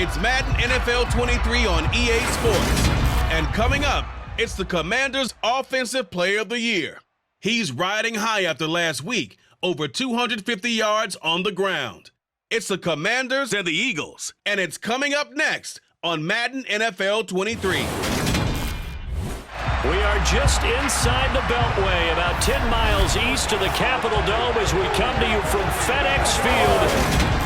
It's Madden NFL 23 on EA Sports. And coming up, it's the Commanders' Offensive Player of the Year. He's riding high after last week, over 250 yards on the ground. It's the Commanders and the Eagles, and it's coming up next on Madden NFL 23. We are just inside the Beltway, about 10 miles east of the Capitol Dome as we come to you from FedEx Field.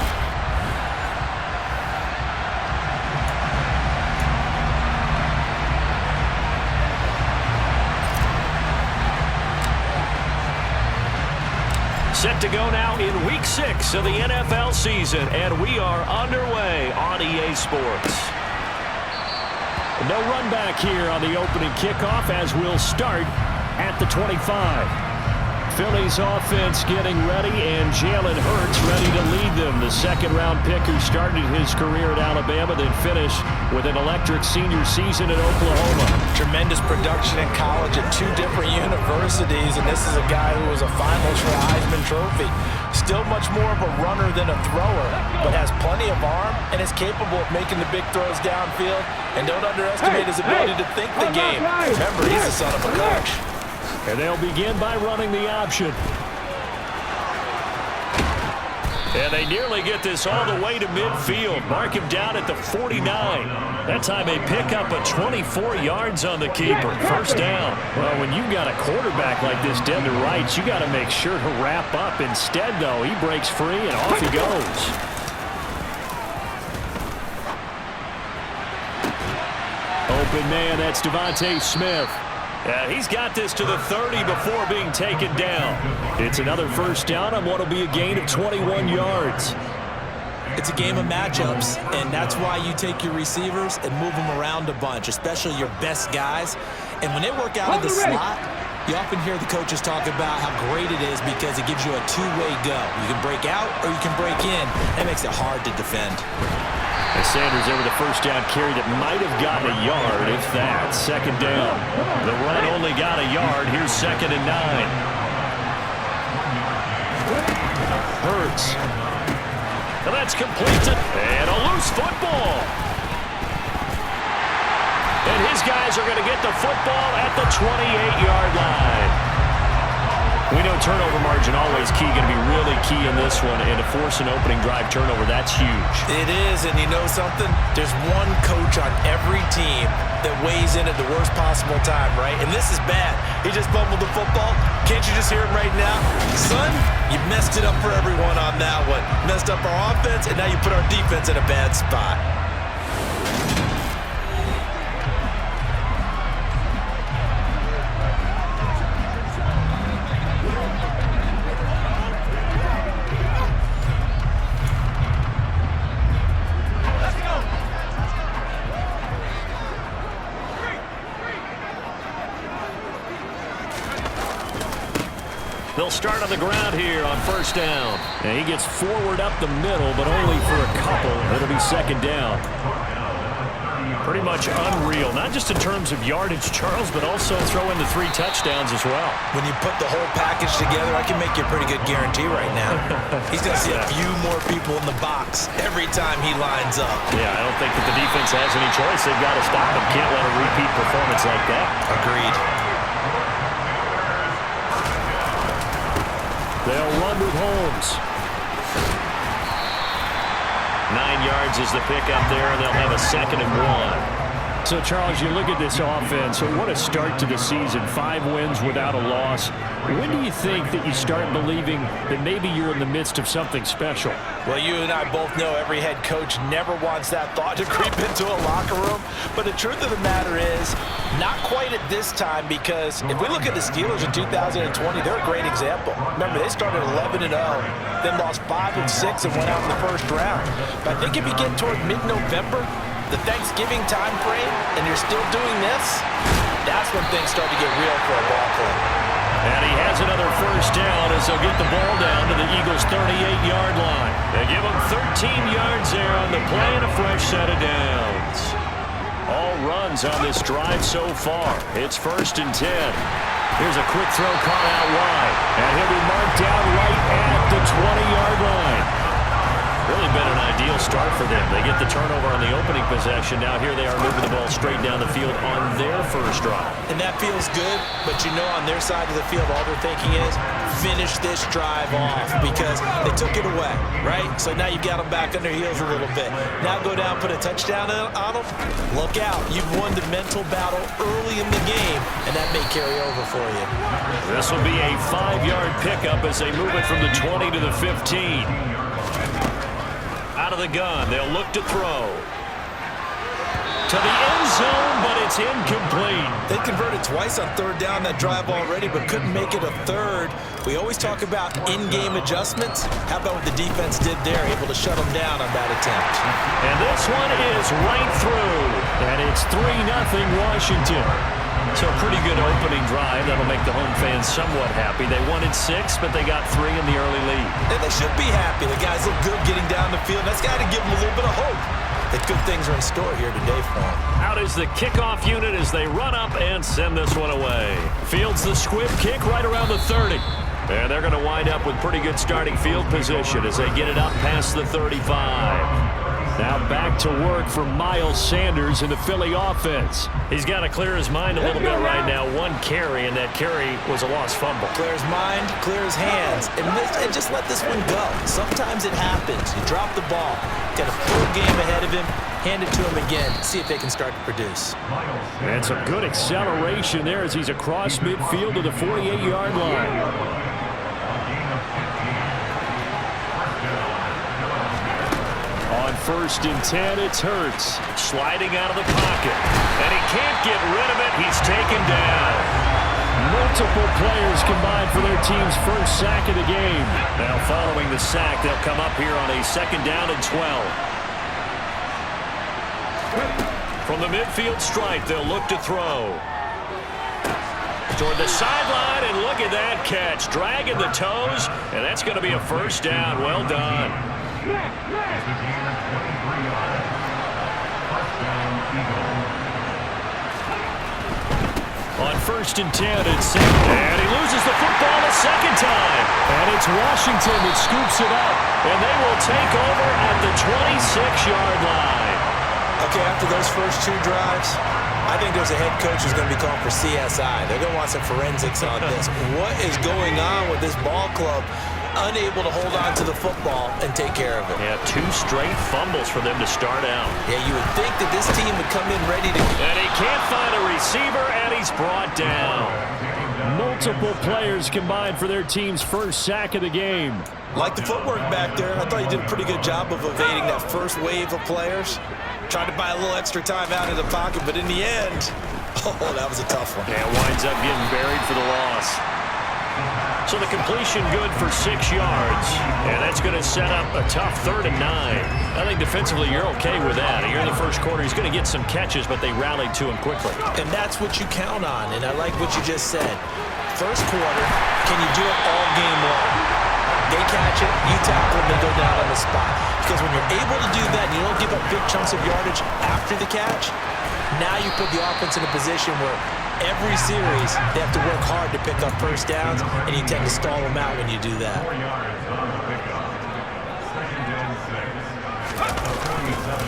Set to go now in Week 6 of the NFL season, and we are underway on EA Sports. No run back here on the opening kickoff as we'll start at the 25. Philly's offense getting ready, and Jalen Hurts ready to lead them. The second-round pick who started his career at Alabama, then finished with an electric senior season at Oklahoma. Tremendous production in college at 2 different universities, and this is a guy who was a finalist for the Heisman Trophy. Still much more of a runner than a thrower, but has plenty of arm and is capable of making the big throws downfield. And don't underestimate his ability to think the game. Remember, he's the son of a coach. And they'll begin by running the option. And they nearly get this all the way to midfield. Mark him down at the 49. That time they pick up a 24 yards on the keeper. First down. Well, when you've got a quarterback like this dead to rights, you got to make sure to wrap up. Instead, though, he breaks free and off he goes. Open man, that's Devontae Smith. Yeah, he's got this to the 30 before being taken down. It's another first down on what will be a gain of 21 yards. It's a game of matchups, and that's why you take your receivers and move them around a bunch, especially your best guys. And when they work out of the slot, you often hear the coaches talk about how great it is because it gives you a two-way go. You can break out or you can break in. That makes it hard to defend. As Sanders over the first down carry that might have gotten a yard, if that. Second down. The run only got a yard. Here's 2nd and 9. Hurts. And that's complete. And a loose football. And his guys are going to get the football at the 28-yard line. We know turnover margin always key, going to be really key in this one, and to force an opening drive turnover, that's huge. It is, and you know something? There's one coach on every team that weighs in at the worst possible time, right? And this is bad. He just fumbled the football. Can't you just hear him right now? Son, you messed it up for everyone on that one. Messed up our offense, and now you put our defense in a bad spot. They'll start on the ground here on first down. And he gets forward up the middle, but only for a couple. It'll be second down. Pretty much unreal, not just in terms of yardage, Charles, but also throw in the 3 touchdowns as well. When you put the whole package together, I can make you a pretty good guarantee right now. He's going to see a few more people in the box every time he lines up. Yeah, I don't think that the defense has any choice. They've got to stop him. Can't let a repeat performance like that. Agreed. They'll run with Holmes. 9 yards is the pickup there, and they'll have a 2nd and 1. So, Charles, you look at this offense, so what a start to the season. 5 wins without a loss. When do you think that you start believing that maybe you're in the midst of something special? Well, you and I both know every head coach never wants that thought to creep into a locker room. But the truth of the matter is, not quite at this time, because if we look at the Steelers in 2020, they're a great example. Remember, they started 11-0, then lost 5 and 6 and went out in the first round. But I think if you get toward mid-November, the Thanksgiving time frame, and you're still doing this, that's when things start to get real for a ball club. And he has another first down as they'll get the ball down to the Eagles' 38-yard line. They give him 13 yards there on the play and a fresh set of downs. All runs on this drive so far. It's 1st and 10. Here's a quick throw caught out wide. And he'll be marked down right at the 20-yard line. Really been an ideal start for them. They get the turnover on the opening possession. Now here they are moving the ball straight down the field on their first drive. And that feels good, but you know on their side of the field, all they're thinking is finish this drive off because they took it away, right? So now you've got them back on their heels a little bit. Now go down, put a touchdown on them. Look out. You've won the mental battle early in the game, and that may carry over for you. This will be a 5-yard pickup as they move it from the 20 to the 15. Out of the gun, they'll look to throw. To the end zone, but it's incomplete. They converted twice on third down that drive already, but couldn't make it a third. We always talk about in-game adjustments. How about what the defense did there, able to shut them down on that attempt? And this one is right through. And it's 3-0 Washington. So a pretty good opening drive. That'll make the home fans somewhat happy. They wanted 6, but they got 3 in the early lead. And they should be happy. The guys look good getting down the field. That's got to give them a little bit of hope that good things are in store here today for them. Out is the kickoff unit as they run up and send this one away. Fields the squib kick right around the 30. And they're going to wind up with pretty good starting field position as they get it up past the 35. Now back to work for Miles Sanders in the Philly offense. He's got to clear his mind a little bit right now. 1 carry, and that carry was a lost fumble. Clear his mind, clear his hands, and just let this one go. Sometimes it happens. You drop the ball. Got a full game ahead of him. Hand it to him again. See if they can start to produce. And some good acceleration there as he's across midfield to the 48-yard line. On 1st and 10, it's Hurts. Sliding out of the pocket. And he can't get rid of it. He's taken down. Multiple players combined for their team's first sack of the game. Now following the sack, they'll come up here on a 2nd down and 12. From the midfield stripe, they'll look to throw. Toward the sideline, and look at that catch. Dragging the toes, and that's going to be a 1st down. Well done. On 1st and 10, it's Sam. And he loses the football a 2nd time. And it's Washington that scoops it up. And they will take over at the 26-yard line. Okay, after those first 2 drives, I think there's a head coach who's going to be calling for CSI. They're going to want some forensics on this. What is going on with this ball club? Unable to hold on to the football and take care of it. Yeah, 2 straight fumbles for them to start out. Yeah, you would think that this team would come in ready to... And he can't find a receiver, and he's brought down. Multiple players combined for their team's first sack of the game. Like the footwork back there, I thought he did a pretty good job of evading that first wave of players. Tried to buy a little extra time out of the pocket, but in the end, oh, that was a tough one. Yeah, winds up getting buried for the loss. So the completion good for 6 yards, and that's going to set up a tough 3rd and 9. I think defensively you're okay with that. Here in the first quarter, he's going to get some catches, but they rallied to him quickly. And that's what you count on, and I like what you just said. First quarter, can you do it all game long? They catch it, you tackle them, they go down on the spot. Because when you're able to do that and you don't give up big chunks of yardage after the catch, now you put the offense in a position where every series they have to work hard to pick up 1st downs, and you tend to stall them out when you do that.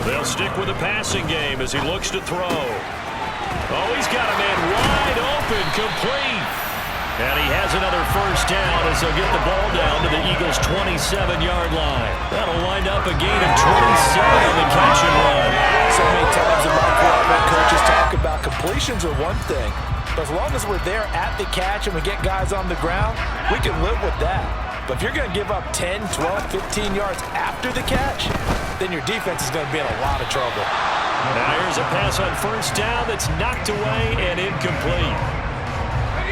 They'll stick with the passing game as he looks to throw. Oh, he's got a man wide open, complete. And he has another 1st down as they'll get the ball down to the Eagles' 27-yard line. That'll wind up a gain of 27 on the catch and run. So many times in my career, coaches talk about completions are one thing, but as long as we're there at the catch and we get guys on the ground, we can live with that. But if you're going to give up 10, 12, 15 yards after the catch, then your defense is going to be in a lot of trouble. Now here's a pass on 1st down that's knocked away and incomplete.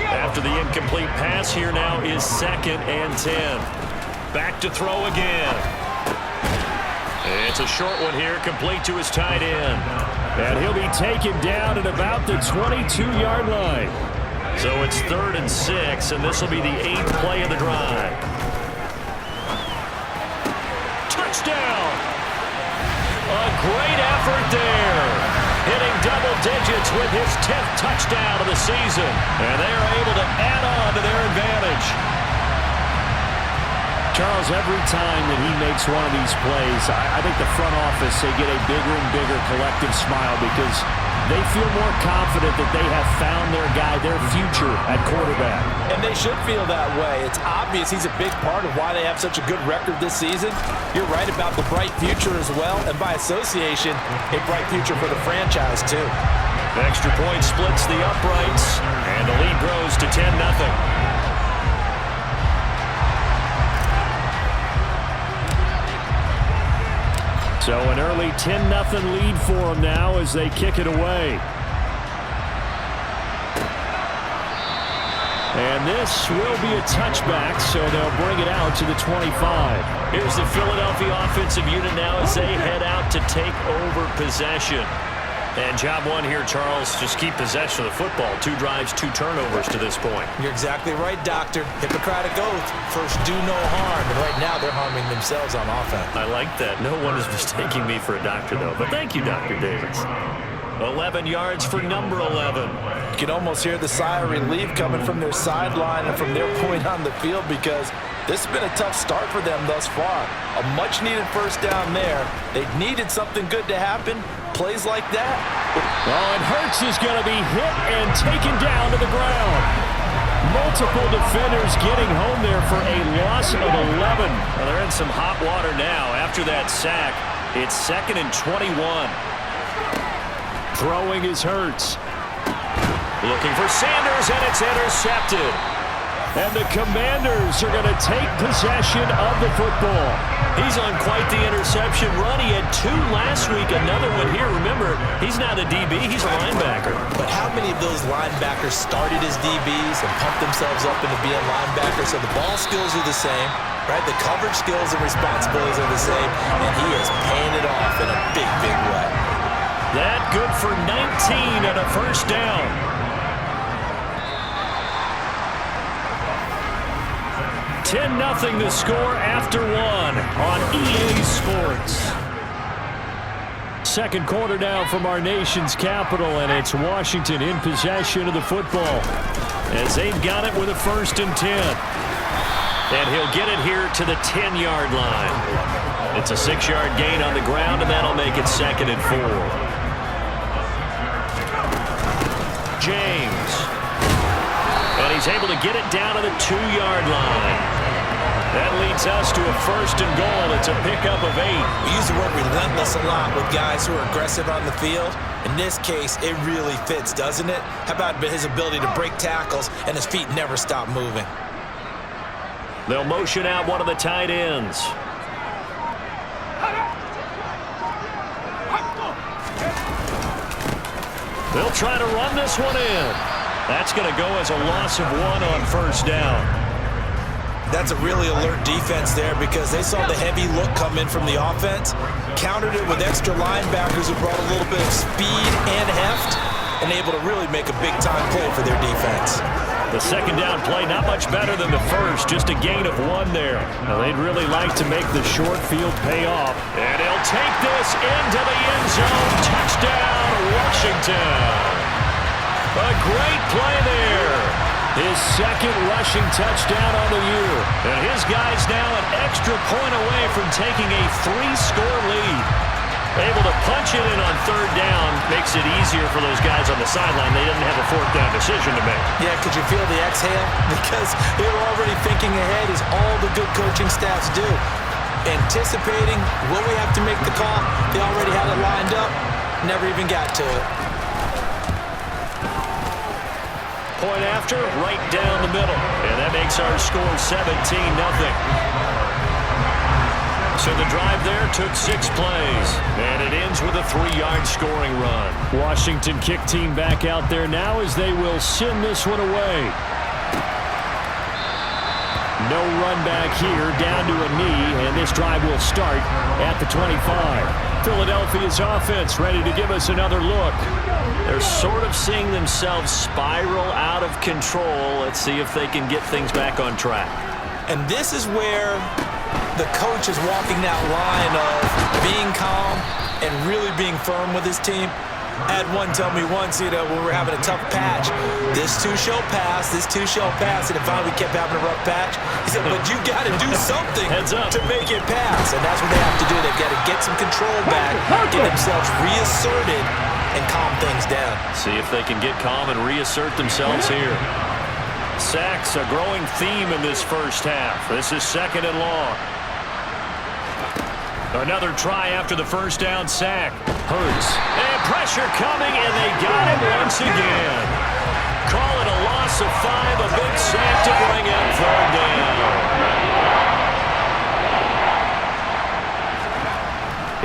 After the incomplete pass, here now is 2nd and 10. Back to throw again. It's a short one here, complete to his tight end. And he'll be taken down at about the 22-yard line. So it's 3rd and 6, and this will be the 8th play of the drive. Touchdown! A great effort there. Hitting double digits with his 10th touchdown of the season. And they are able to add on to their advantage. Charles, every time that he makes one of these plays, I think the front office, they get a bigger and bigger collective smile because they feel more confident that they have found their guy, their future at quarterback. And they should feel that way. It's obvious he's a big part of why they have such a good record this season. You're right about the bright future as well, and by association, a bright future for the franchise too. The extra point splits the uprights, and the lead grows to 10-0. So an early 10-0 lead for them now as they kick it away. And this will be a touchback, so they'll bring it out to the 25. Here's the Philadelphia offensive unit now as they head out to take over possession. And job one here, Charles, just keep possession of the football. 2 drives, 2 turnovers to this point. You're exactly right, Doctor. Hippocratic oath. First, do no harm. And right now, they're harming themselves on offense. I like that. No one is mistaking me for a doctor, though. But thank you, Dr. Davis. 11 yards for number 11. You can almost hear the sigh of relief coming from their sideline and from their point on the field because this has been a tough start for them thus far. A much-needed first down there. They needed something good to happen. Plays like that. Oh, and Hurts is going to be hit and taken down to the ground. Multiple defenders getting home there for a loss of 11. Well, they're in some hot water now. After that sack, it's 2nd and 21. Throwing is Hurts. Looking for Sanders, and it's intercepted. And the Commanders are going to take possession of the football. He's on quite the interception run. He had 2 last week, another one here. Remember, he's not a DB, he's a linebacker. But how many of those linebackers started as DBs and pumped themselves up into being linebackers? So the ball skills are the same, right? The coverage skills and responsibilities are the same, and he is paying it off in a big, big way. That good for 19 and a first down. 10-0 the score after 1 on EA Sports. Second quarter now from our nation's capital, and it's Washington in possession of the football as they've got it with a 1st and 10. And he'll get it here to the 10-yard line. It's a 6-yard gain on the ground, and that'll make it 2nd and 4. James. And he's able to get it down to the 2-yard line. That leads us to a 1st and goal. It's a pickup of 8. We use the word relentless a lot with guys who are aggressive on the field. In this case, it really fits, doesn't it? How about his ability to break tackles and his feet never stop moving? They'll motion out one of the tight ends. They'll try to run this one in. That's going to go as a loss of 1 on 1st down. That's a really alert defense there because they saw the heavy look come in from the offense, countered it with extra linebackers who brought a little bit of speed and heft, and able to really make a big-time play for their defense. The 2nd down play not much better than the first, just a gain of 1 there. Now, they'd really like to make the short field pay off. And he'll take this into the end zone. Touchdown, Washington. A great play there. His 2nd rushing touchdown on the year. And his guy's now an extra point away from taking a 3-score lead. Able to punch it in on 3rd down makes it easier for those guys on the sideline. They didn't have a 4th down decision to make. Yeah, could you feel the exhale? Because they were already thinking ahead, as all the good coaching staffs do. Anticipating, will we have to make the call? They already had it lined up, never even got to it. Point after, right down the middle. And that makes our score 17-0. So the drive there took 6 plays. And it ends with a 3-yard scoring run. Washington kick team back out there now as they will send this one away. No run back here, down to a knee, and this drive will start at the 25. Philadelphia's offense ready to give us another look. They're sort of seeing themselves spiral out of control. Let's see if they can get things back on track. And this is where the coach is walking that line of being calm and really being firm with his team. I had one tell me once, when we were having a tough patch, this too shall pass, and finally we kept having a rough patch. He said, but you got to do something to make it pass, and that's what they have to do. They've got to get some control back, get themselves reasserted, and calm things down. See if they can get calm and reassert themselves here. Sacks, a growing theme in this first half. This is 2nd and long. Another try after the first down sack. Hurts. And pressure coming, and they got him once again. Call it a loss of 5, a big sack to bring in 3rd down.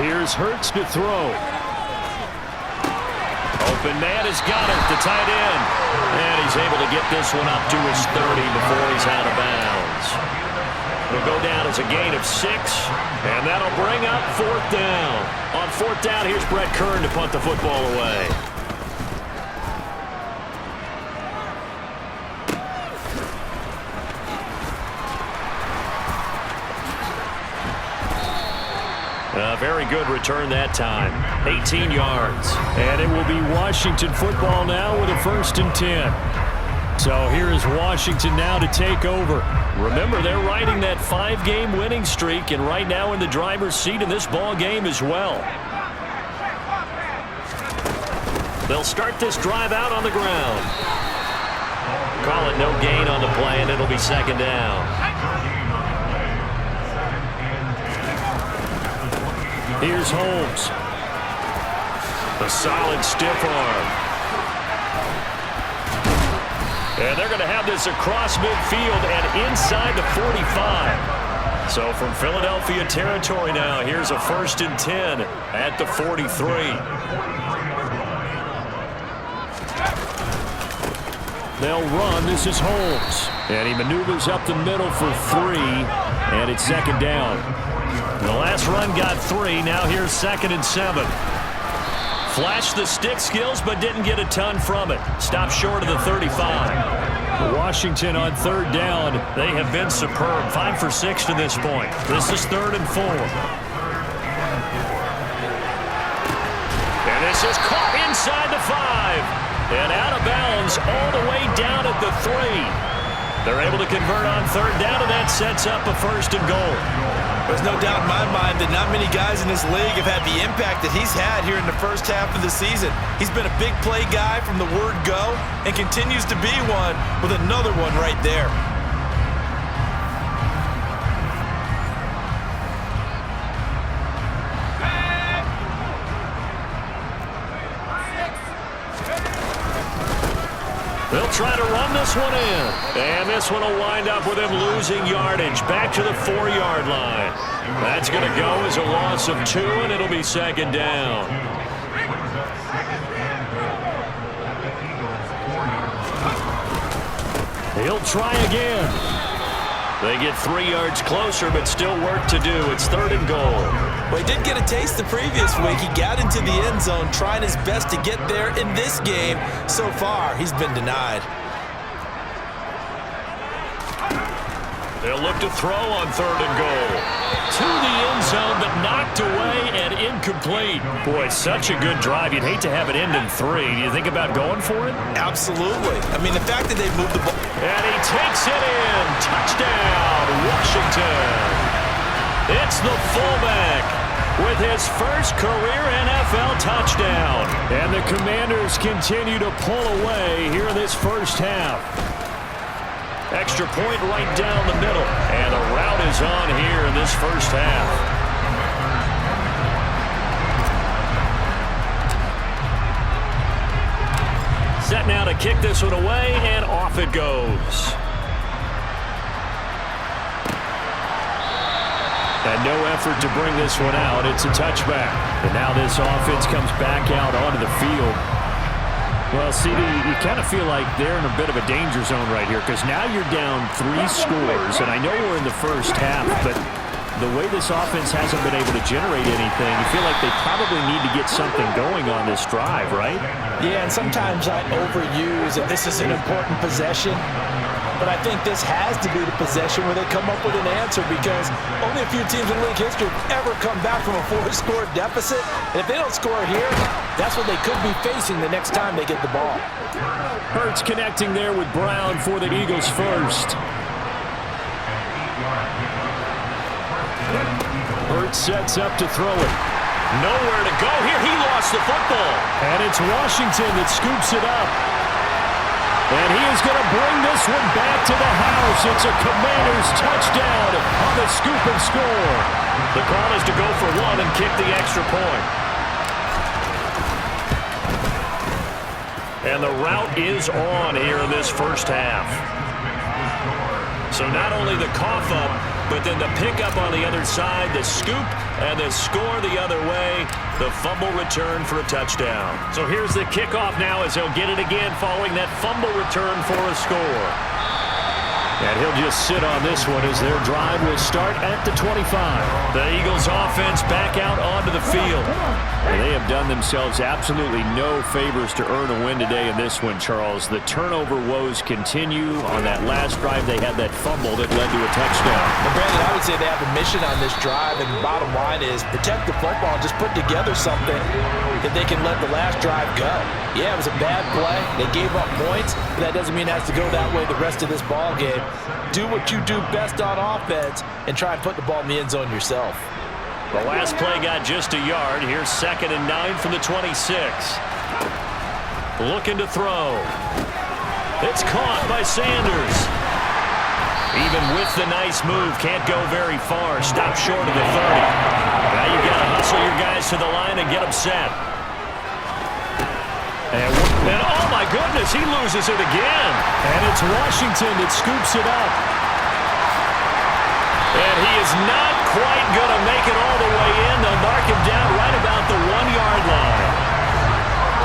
Here's Hurts to throw. Open man has got it, the tight end. And he's able to get this one up to his 30 before he's out of bounds. It'll go down as a gain of 6, and that'll bring up 4th down. On 4th down, here's Brett Kern to punt the football away. A very good return that time. 18 yards. And it will be Washington football now with a 1st and 10. So here is Washington now to take over. Remember, they're riding that 5-game winning streak, and right now in the driver's seat in this ball game as well. They'll start this drive out on the ground. Call it no gain on the play, and it'll be 2nd down. Here's Holmes. A solid stiff arm. And they're going to have this across midfield and inside the 45. So from Philadelphia territory now, here's a 1st and 10 at the 43. They'll run. This is Holmes. And he maneuvers up the middle for 3. And it's 2nd down. The last run got 3. Now here's 2nd and 7. Flashed the stick skills, but didn't get a ton from it. Stopped short of the 35. Washington on 3rd down. They have been superb. 5 for 6 to this point. This is 3rd and 4. And this is caught inside the 5. And out of bounds all the way down at the 3. They're able to convert on 3rd down, and that sets up a 1st and goal. There's no doubt in my mind that not many guys in this league have had the impact that he's had here in the first half of the season. He's been a big play guy from the word go and continues to be one with another one right there. They'll try to run this one in. And this one will wind up with him losing yardage back to the 4-yard line. That's going to go as a loss of 2, and it'll be 2nd down. He'll try again. They get 3 yards closer, but still work to do. It's 3rd and goal. Well, he did get a taste the previous week. He got into the end zone, trying his best to get there in this game. So far, he's been denied. They'll look to throw on 3rd and goal. To the end zone, but knocked away and incomplete. Boy, such a good drive. You'd hate to have it end in 3. Do you think about going for it? Absolutely. I mean, the fact that they moved the ball. And he takes it in. Touchdown, Washington. It's the fullback with his first career NFL touchdown. And the Commanders continue to pull away here in this first half. Extra point right down the middle. And the route is on here in this first half. Set now to kick this one away, and off it goes. And no effort to bring this one out. It's a touchback. And now this offense comes back out onto the field. Well, CD, you kind of feel like they're in a bit of a danger zone right here because now you're down 3 scores, and I know we're in the first half, but the way this offense hasn't been able to generate anything, you feel like they probably need to get something going on this drive, right? Yeah, and sometimes I overuse that this is an important possession, but I think this has to be the possession where they come up with an answer because only a few teams in league history have ever come back from a 4-score deficit, and if they don't score here, That's what they could be facing the next time they get the ball. Hurts connecting there with Brown for the Eagles first. Hurts sets up to throw it. Nowhere to go here. He lost the football. And it's Washington that scoops it up. And he is going to bring this one back to the house. It's a Commanders touchdown on the scoop and score. The call is to go for one and kick the extra point. And the route is on here in this first half. So not only the cough up, but then the pickup on the other side, the scoop, and the score the other way, the fumble return for a touchdown. So here's the kickoff now as he'll get it again following that fumble return for a score. And he'll just sit on this one as their drive will start at the 25. The Eagles offense back out onto the field. And they have done themselves absolutely no favors to earn a win today in this one, Charles. The turnover woes continue. On that last drive, they had that fumble that led to a touchdown. Well, Brandon, I would say they have a mission on this drive, and the bottom line is protect the football, just put together something that they can let the last drive go. Yeah, it was a bad play. They gave up points, but that doesn't mean it has to go that way the rest of this ball game. Do what you do best on offense and try and put the ball in the end zone yourself. The last play got just a yard. Here's 2nd and 9 from the 26. Looking to throw. It's caught by Sanders. Even with the nice move, can't go very far. Stop short of the 30. Now you got to hustle your guys to the line and get them set. And oh my goodness, he loses it again. And it's Washington that scoops it up. And he is not quite going to make it all the way in. They'll mark him down right about the 1-yard line.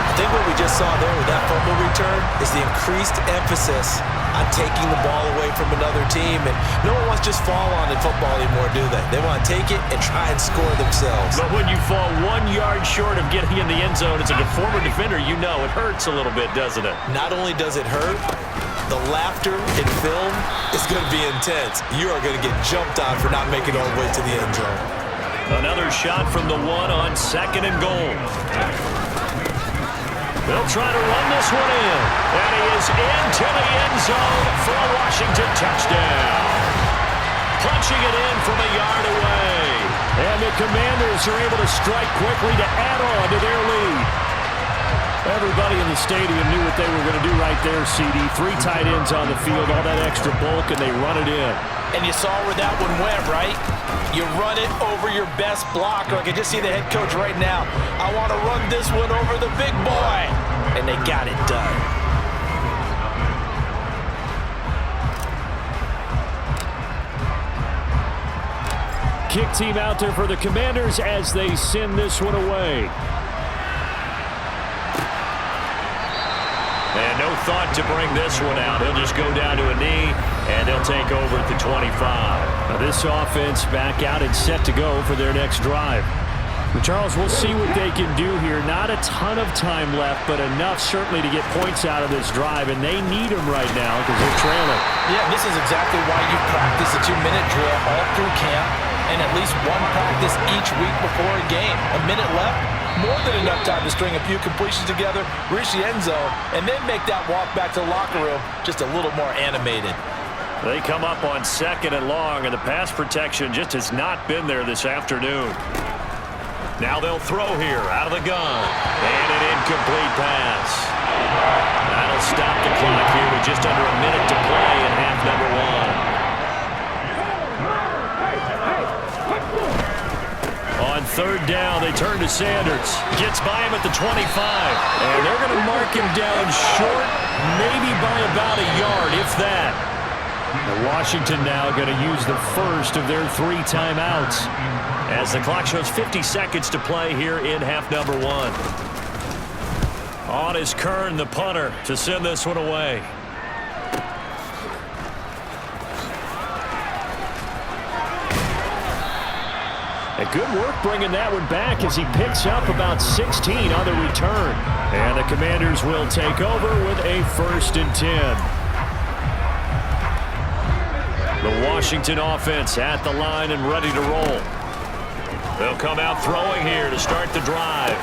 I think what we just saw there with that fumble return is the increased emphasis on taking the ball away from another team. And no one wants to just fall on in football anymore, do they? They want to take it and try and score themselves. But when you fall 1 yard short of getting in the end zone as a former defender, you know it hurts a little bit, doesn't it? Not only does it hurt, the laughter in film is going to be intense. You are going to get jumped on for not making it all the way to the end zone. Another shot from the 1 on 2nd and goal. They'll try to run this one in. And he is into the end zone for a Washington touchdown. Punching it in from a yard away. And the Commanders are able to strike quickly to add on to their lead. Everybody in the stadium knew what they were going to do right there, CD. 3 tight ends on the field, all that extra bulk, and they run it in. And you saw where that one went, right? You run it over your best blocker. I can just see the head coach right now. I want to run this one over the big boy. And they got it done. Kick team out there for the Commanders as they send this one away. And no thought to bring this one out. He'll just go down to a knee, and they'll take over at the 25. Now this offense back out and set to go for their next drive. Charles, we'll see what they can do here. Not a ton of time left, but enough certainly to get points out of this drive, and they need them right now because they're trailing. Yeah, this is exactly why you practice a 2-minute drill all through camp and at least one practice each week before a game. A minute left, more than enough time to string a few completions together, reach the end zone, and then make that walk back to the locker room just a little more animated. They come up on 2nd and long, and the pass protection just has not been there this afternoon. Now they'll throw here out of the gun. And an incomplete pass. That'll stop the clock here with just under a minute to play in half number 1. On 3rd down, they turn to Sanders. Gets by him at the 25. And they're going to mark him down short, maybe by about a yard, if that. And Washington now going to use the first of their 3 timeouts as the clock shows 50 seconds to play here in half number 1. On is Kern, the punter, to send this one away. And good work bringing that one back as he picks up about 16 on the return. And the Commanders will take over with a 1st and 10. The Washington offense at the line and ready to roll. They'll come out throwing here to start the drive.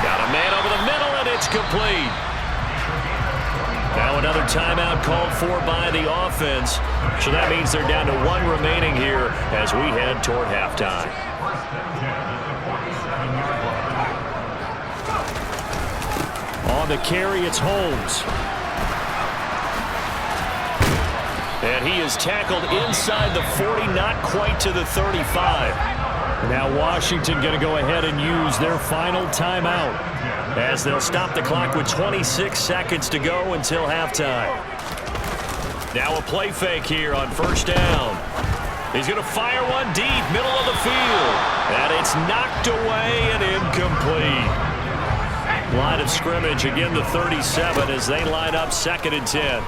Got a man over the middle, and it's complete. Now another timeout called for by the offense. So that means they're down to 1 remaining here as we head toward halftime. On the carry, it's Holmes. And he is tackled inside the 40, not quite to the 35. Now Washington going to go ahead and use their final timeout as they'll stop the clock with 26 seconds to go until halftime. Now a play fake here on first down. He's going to fire one deep, middle of the field. And it's knocked away and incomplete. Line of scrimmage, again the 37 as they line up 2nd and 10.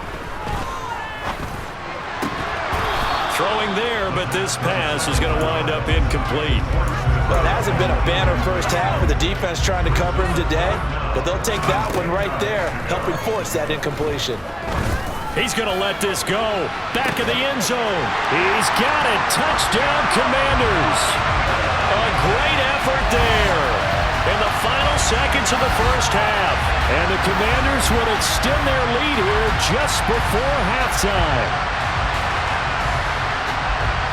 Throwing there, but this pass is going to wind up incomplete. Well, it hasn't been a banner first half for the defense trying to cover him today, but they'll take that one right there, helping force that incompletion. He's going to let this go. Back of the end zone. He's got it. Touchdown, Commanders. A great effort there in the final seconds of the first half. And the Commanders will extend their lead here just before halftime.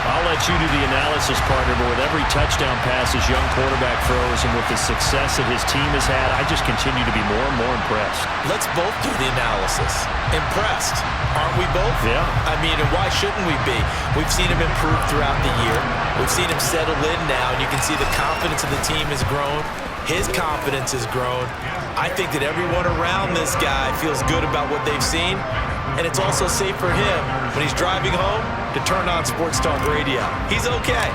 I'll let you do the analysis, partner, but with every touchdown pass his young quarterback throws and with the success that his team has had, I just continue to be more and more impressed. Let's both do the analysis. Impressed. Aren't we both? Yeah. I mean, and why shouldn't we be? We've seen him improve throughout the year. We've seen him settle in now, and you can see the confidence of the team has grown. His confidence has grown. I think that everyone around this guy feels good about what they've seen, and it's also safe for him when he's driving home to turn on Sports Talk Radio. He's okay.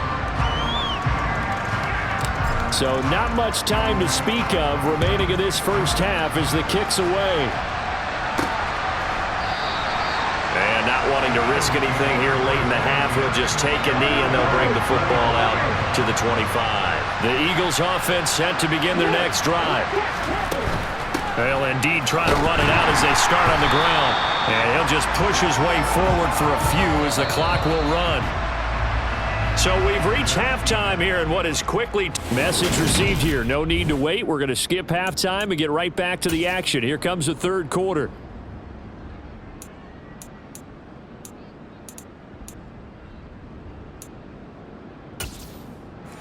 So not much time to speak of remaining in this first half as the kick's away. And not wanting to risk anything here late in the half, he'll just take a knee and they'll bring the football out to the 25. The Eagles offense set to begin their next drive. They'll indeed try to run it out as they start on the ground. And he'll just push his way forward for a few as the clock will run. So we've reached halftime here in what is quickly... Message received here. No need to wait. We're going to skip halftime and get right back to the action. Here comes the third quarter.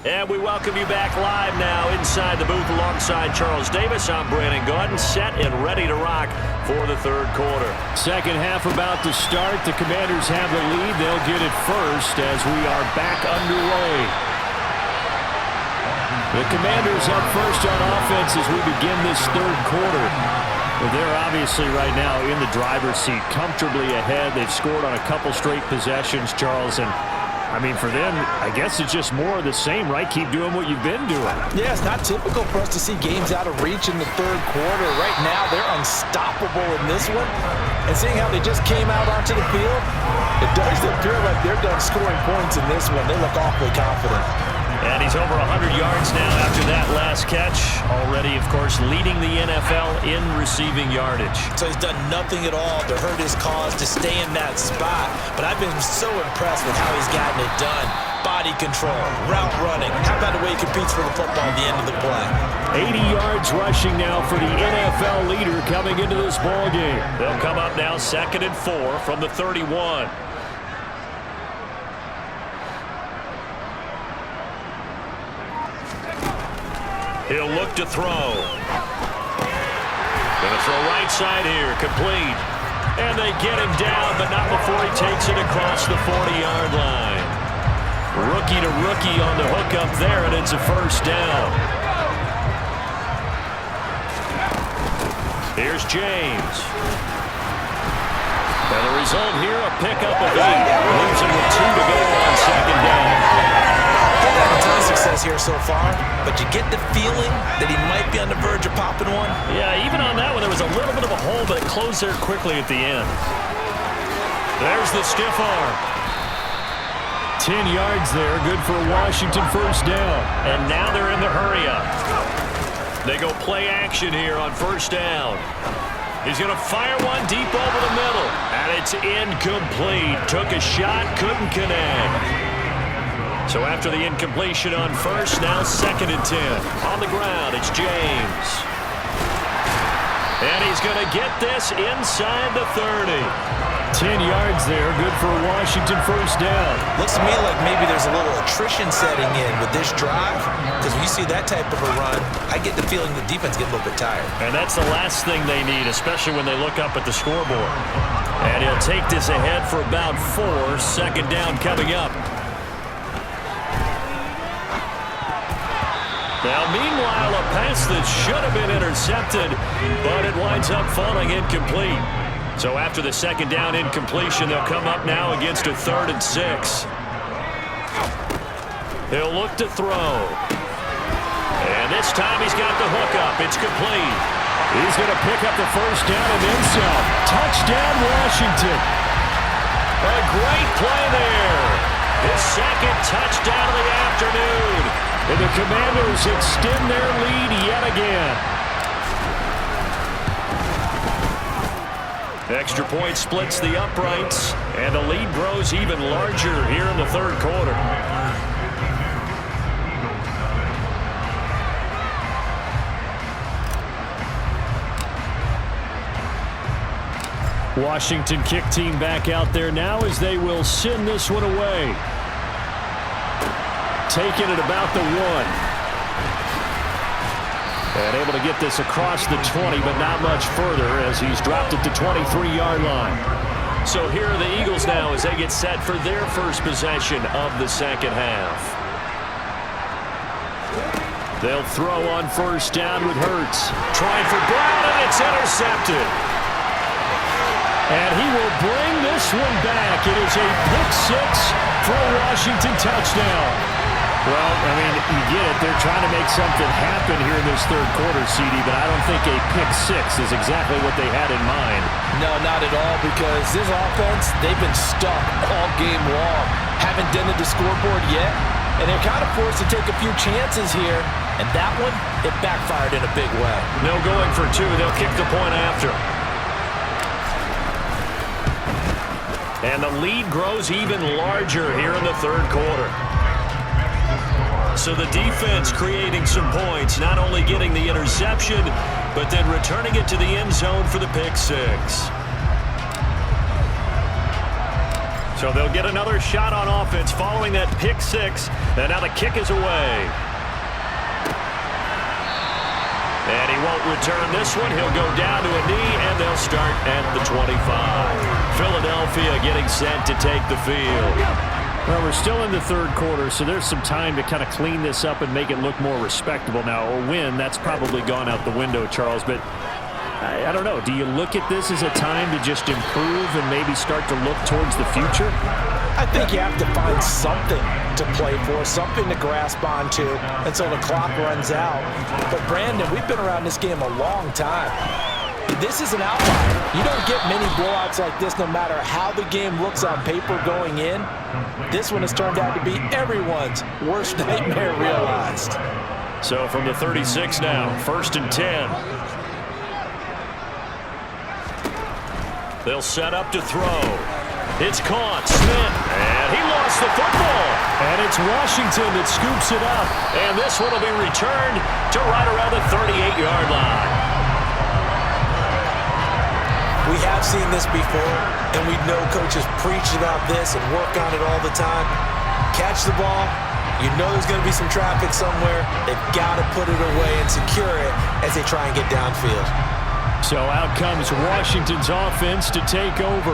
And we welcome you back live now inside the booth alongside Charles Davis. I'm Brandon Gaudin, set and ready to rock for the third quarter. Second half about to start. The Commanders have the lead. They'll get it first as we are back underway. The Commanders up first on offense as we begin this third quarter. They're obviously right now in the driver's seat, comfortably ahead. They've scored on a couple straight possessions, Charles, and I mean, for them, I guess it's just more of the same, right? Keep doing what you've been doing. Yeah, it's not typical for us to see games out of reach in the third quarter. Right now, they're unstoppable in this one. And seeing how they just came out onto the field, it does appear like they're done scoring points in this one. They look awfully confident. And he's over 100 yards now after that last catch. Already, of course, leading the NFL in receiving yardage. So he's done nothing at all to hurt his cause, to stay in that spot. But I've been so impressed with how he's gotten it done. Body control, route running. How about the way he competes for the football at the end of the play? 80 yards rushing now for the NFL leader coming into this ball game. They'll come up now 2nd and 4 from the 31. He'll look to throw. Gonna throw right side here, complete. And they get him down, but not before he takes it across the 40-yard line. Rookie to rookie on the hook up there, and it's a first down. Here's James. And the result here, a pickup of 8. Losing with 2 to go on second down. They're having a ton of success here so far, but you get the feeling that he might be on the verge of popping one. Yeah, even on that one, there was a little bit of a hole, but it closed there quickly at the end. There's the stiff arm. 10 yards there, good for a Washington first down. And now they're in the hurry up. They go play action here on first down. He's going to fire one deep over the middle, and it's incomplete. Took a shot, couldn't connect. So after the incompletion on first, now 2nd and 10. On the ground, it's James. And he's going to get this inside the 30. 10 yards there, good for a Washington first down. Looks to me like maybe there's a little attrition setting in with this drive, because when you see that type of a run, I get the feeling the defense gets a little bit tired. And that's the last thing they need, especially when they look up at the scoreboard. And he'll take this ahead for about 4. Second down coming up. Now, meanwhile, a pass that should have been intercepted, but it winds up falling incomplete. So after the second down incompletion, they'll come up now against a 3rd and 6. He'll look to throw. And this time he's got the hook up. It's complete. He's going to pick up the first down and then some. Touchdown, Washington. A great play there. His second touchdown of the afternoon. And the Commanders extend their lead yet again. Extra point splits the uprights, and the lead grows even larger here in the 3rd quarter. Washington kick team back out there now as they will send this one away. Taking it about the 1. And able to get this across the 20, but not much further as he's dropped it to 23-yard line. So here are the Eagles now as they get set for their first possession of the second half. They'll throw on first down with Hurts. Trying for Brown, and it's intercepted. And he will bring this one back. It is a pick-6 for a Washington touchdown. Well, I mean, you get it. They're trying to make something happen here in this 3rd quarter, CD, but I don't think a pick-6 is exactly what they had in mind. No, not at all, because this offense, they've been stuck all game long. Haven't dented the scoreboard yet, and they're kind of forced to take a few chances here, and that one, it backfired in a big way. No going for 2. They'll kick the point after. And the lead grows even larger here in the 3rd quarter. So the defense creating some points, not only getting the interception, but then returning it to the end zone for the pick-6. So they'll get another shot on offense following that pick-6, and now the kick is away. And he won't return this one. He'll go down to a knee, and they'll start at the 25. Philadelphia getting set to take the field. Well, we're still in the 3rd quarter, so there's some time to kind of clean this up and make it look more respectable. Now, a win, that's probably gone out the window, Charles, but I don't know. Do you look at this as a time to just improve and maybe start to look towards the future? I think you have to find something to play for, something to grasp onto until the clock runs out. But, Brandon, we've been around this game a long time. This is an outlier. You don't get many blowouts like this no matter how the game looks on paper going in. This one has turned out to be everyone's worst nightmare realized. So from the 36 now, 1st and 10. They'll set up to throw. It's caught. Smith. And he lost the football. And it's Washington that scoops it up. And this one will be returned to right around the 38-yard line. We have seen this before, and we know coaches preach about this and work on it all the time. Catch the ball. You know there's going to be some traffic somewhere. They've got to put it away and secure it as they try and get downfield. So out comes Washington's offense to take over.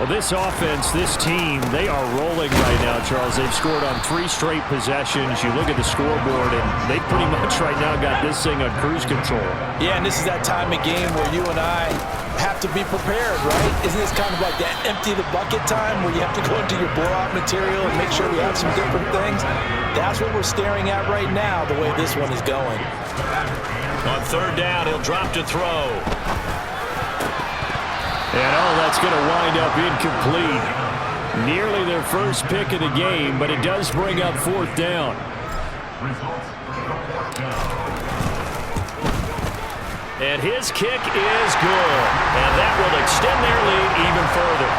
Well, this offense, this team, they are rolling right now, Charles. They've scored on 3 straight possessions. You look at the scoreboard, and they pretty much right now got this thing on cruise control. Yeah, and this is that time of game where you and I have to be prepared, right? Isn't this kind of like that empty the bucket time where you have to go into your blowout material and make sure we have some different things? That's what we're staring at right now, the way this one is going. On 3rd down, he'll drop to throw. And that's going to wind up incomplete. Nearly their first pick of the game, but it does bring up 4th down. And his kick is good. And that will extend their lead even further.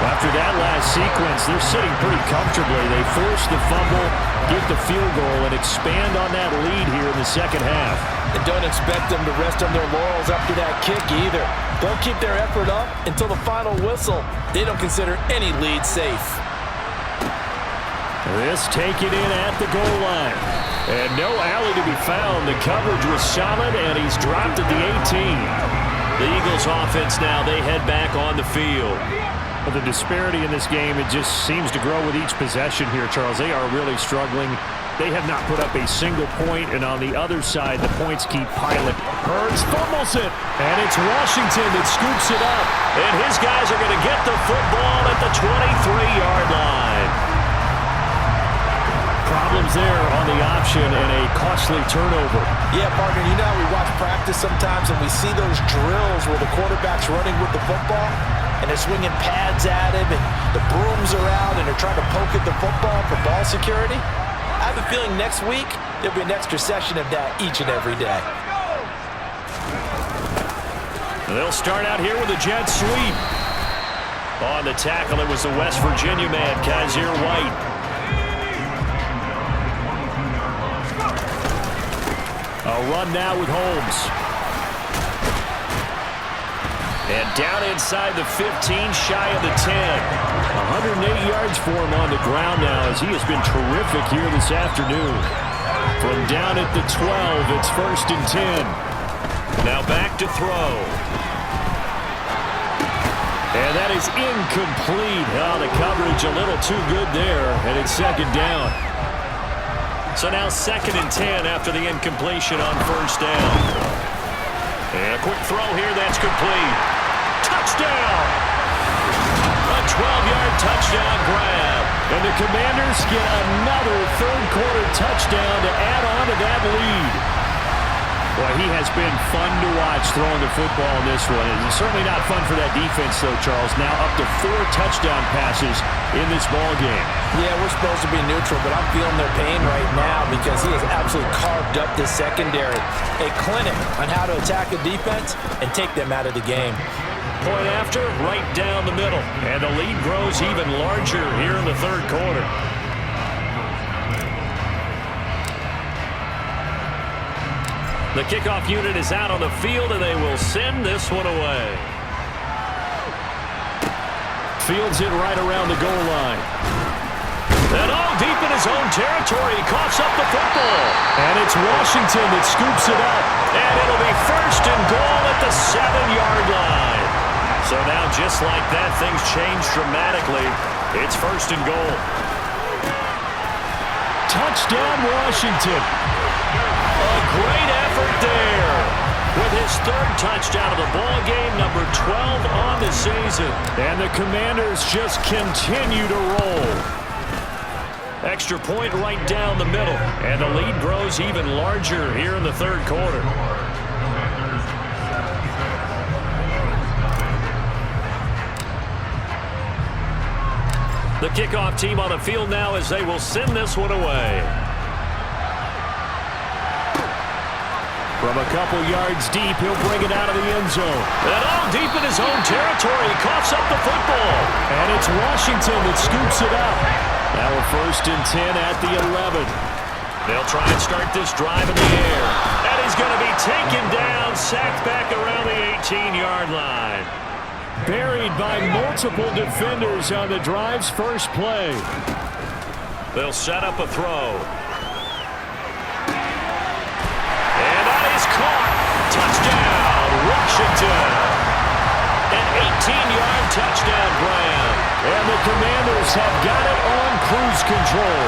After that last sequence, they're sitting pretty comfortably. They force the fumble, get the field goal, and expand on that lead here in the second half. And don't expect them to rest on their laurels after that kick either. They'll keep their effort up until the final whistle. They don't consider any lead safe. This taken in at the goal line. And no alley to be found. The coverage was solid, and he's dropped at the 18. The Eagles offense now, they head back on the field. But the disparity in this game, it just seems to grow with each possession here, Charles. They are really struggling. They have not put up a single point, and on the other side, the points keep piling. Hurts fumbles it, and it's Washington that scoops it up. And his guys are going to get the football at the 23-yard line. Problems there on the option and a costly turnover. Yeah, partner, you know how we watch practice sometimes and we see those drills where the quarterback's running with the football and they're swinging pads at him and the brooms are out and they're trying to poke at the football for ball security. I have a feeling next week there'll be an extra session of that each and every day. They'll start out here with a jet sweep. On the tackle, it was the West Virginia man, Kaiser White. A run now with Holmes. And down inside the 15, shy of the 10. 108 yards for him on the ground now as he has been terrific here this afternoon. From down at the 12, it's 1st and 10. Now back to throw. And that is incomplete. Oh, the coverage a little too good there, and it's 2nd down. So now 2nd and 10 after the incompletion on 1st down. And a quick throw here, that's complete. Touchdown! A 12-yard touchdown grab. And the Commanders get another third-quarter touchdown to add on to that lead. Boy, he has been fun to watch throwing the football in this one. It's certainly not fun for that defense, though, Charles. Now up to 4 touchdown passes in this ball game. Yeah, we're supposed to be neutral, but I'm feeling their pain right now because he has absolutely carved up this secondary. A clinic on how to attack a defense and take them out of the game. Point after, right down the middle. And the lead grows even larger here in the third quarter. The kickoff unit is out on the field, and they will send this one away. Fields it right around the goal line. And all deep in his own territory, he coughs up the football. And it's Washington that scoops it up. And it'll be 1st and goal at the 7-yard line. So now, just like that, things change dramatically. It's 1st and goal. Touchdown, Washington. A great effort there. With his 3rd touchdown of the ball game, number 12 on the season. And the Commanders just continue to roll. Extra point right down the middle. And the lead grows even larger here in the third quarter. The kickoff team on the field now as they will send this one away. From a couple yards deep, he'll bring it out of the end zone. And all deep in his own territory, he coughs up the football. And it's Washington that scoops it up. Now a 1st and 10 at the 11. They'll try and start this drive in the air. And he's going to be taken down, sacked back around the 18-yard line. Buried by multiple defenders on the drive's first play. They'll set up a throw. Caught. Touchdown, Washington. An 18-yard touchdown grab. And the Commanders have got it on cruise control.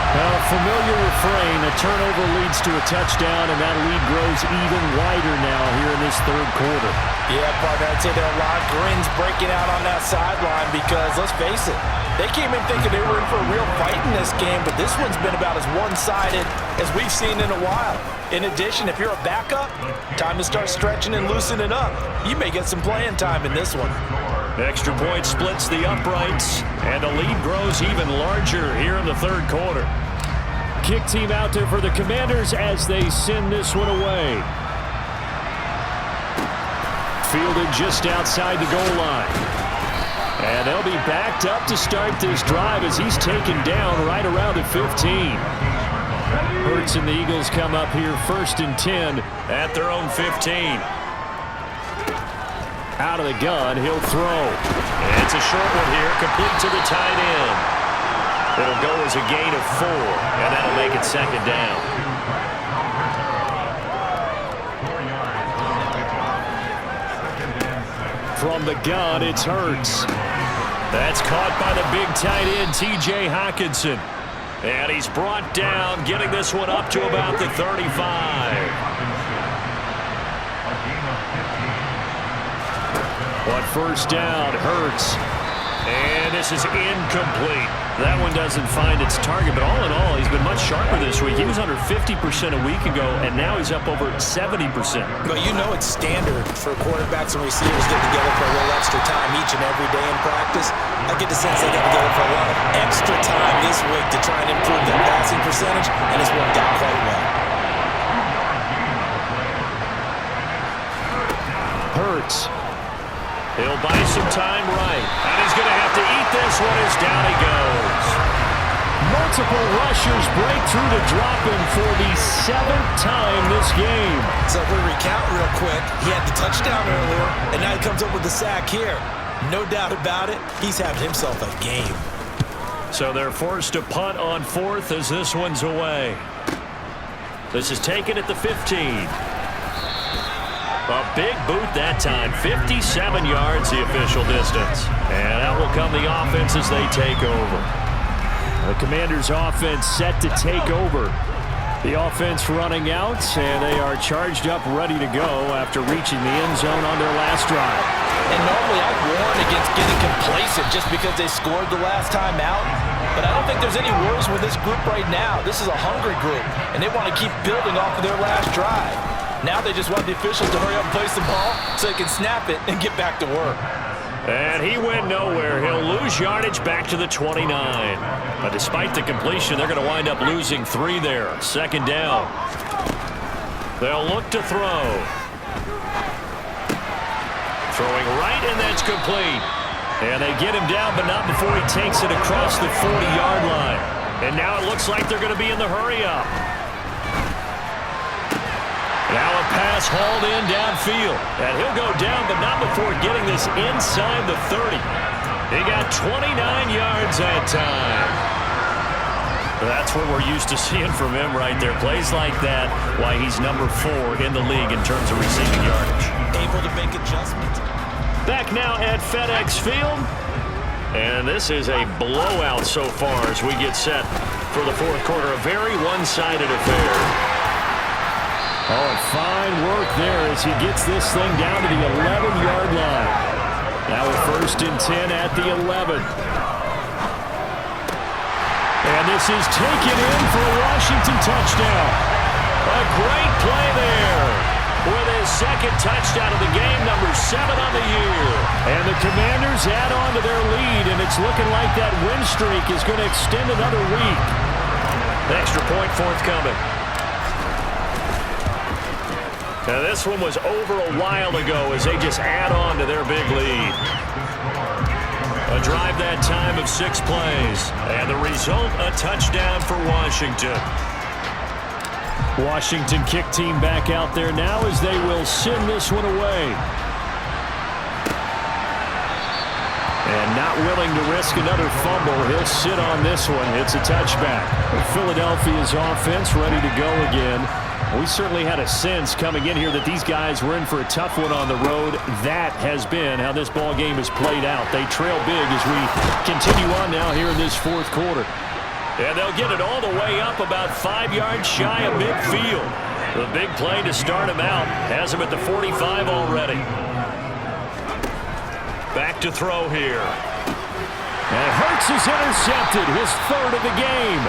A familiar refrain, a turnover leads to a touchdown, and that lead grows even wider now here in this third quarter. Yeah, partner, I'd say there are a lot of grins breaking out on that sideline because, let's face it, they came in thinking they were in for a real fight in this game, but this one's been about as one-sided as we've seen in a while. In addition, if you're a backup, time to start stretching and loosening up. You may get some playing time in this one. Extra point splits the uprights, and the lead grows even larger here in the third quarter. Kick team out there for the Commanders as they send this one away. Fielded just outside the goal line. And they'll be backed up to start this drive as he's taken down right around the 15. Hurts and the Eagles come up here 1st and 10 at their own 15. Out of the gun, he'll throw. It's a short one here, complete to the tight end. It'll go as a gain of 4, and that'll make it 2nd down. From the gun, it's Hurts. That's caught by the big tight end, T.J. Hockenson. And he's brought down, getting this one up to about the 35. But 1st down, Hurts. And this is incomplete. That one doesn't find its target, but all in all, he's been much sharper this week. He was under 50% a week ago, and now he's up over 70%. But you know it's standard for quarterbacks and receivers getting together for a little extra time each and every day in practice. I get the sense they got together for a lot of extra time this week to try and improve their passing percentage, and it's worked out quite well. Hurts. He'll buy some time right. And he's going to have to eat this one as down he goes. Multiple rushers break through to drop him for the 7th time this game. So if we recount real quick, he had the touchdown earlier, and now he comes up with the sack here. No doubt about it, he's having himself a game. So they're forced to punt on 4th as this one's away. This is taken at the 15. A big boot that time, 57 yards the official distance. And out will come the offense as they take over. The Commanders' offense set to take over. The offense running out, and they are charged up, ready to go after reaching the end zone on their last drive. And normally I'd warn against getting complacent just because they scored the last time out. But I don't think there's any worries with this group right now. This is a hungry group, and they want to keep building off of their last drive. Now they just want the officials to hurry up and place the ball so they can snap it and get back to work. And he went nowhere. He'll lose yardage back to the 29. But despite the completion, they're going to wind up losing 3 there. 2nd down. They'll look to throw. Throwing right, and that's complete. And they get him down, but not before he takes it across the 40-yard line. And now it looks like they're going to be in the hurry-up. Now a pass hauled in downfield. And he'll go down, but not before getting this inside the 30. He got 29 yards that time. That's what we're used to seeing from him right there. Plays like that, why he's number 4 in the league in terms of receiving yardage. Able to make adjustments. Back now at FedEx Field. And this is a blowout so far as we get set for the 4th quarter. A very one-sided affair. Oh, fine work there as he gets this thing down to the 11-yard line. Now a 1st and 10 at the 11. And this is taken in for a Washington touchdown. A great play there with his 2nd touchdown of the game, number 7 on the year. And the Commanders add on to their lead, and it's looking like that win streak is going to extend another week. Extra point forthcoming. Now this one was over a while ago as they just add on to their big lead. A drive that time of 6 plays. And the result, a touchdown for Washington. Washington kick team back out there now as they will send this one away. And not willing to risk another fumble, he'll sit on this one. It's a touchback. Philadelphia's offense ready to go again. We certainly had a sense coming in here that these guys were in for a tough one on the road. That has been how this ball game has played out. They trail big as we continue on now here in this 4th quarter. And they'll get it all the way up about 5 yards shy of midfield. The big play to start him out has him at the 45 already. Back to throw here. And Hurts is intercepted, his 3rd of the game.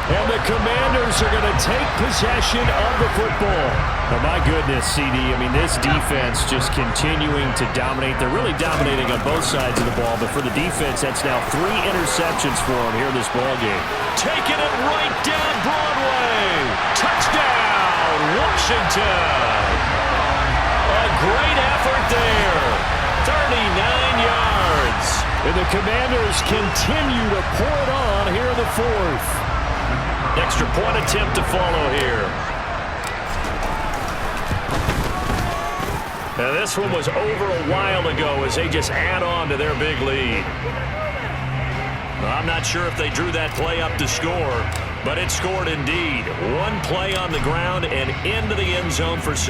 And the Commanders are going to take possession of the football. Oh, my goodness, CD. I mean, this defense just continuing to dominate. They're really dominating on both sides of the ball. But for the defense, that's now 3 interceptions for them here in this ball game. Taking it right down Broadway. Touchdown, Washington. A great effort there. 39 yards. And the Commanders continue to pour it on here in the fourth. Extra point attempt to follow here. Now this one was over a while ago as they just add on to their big lead. Well, I'm not sure if they drew that play up to score, but it scored indeed. One play on the ground and into the end zone for 6.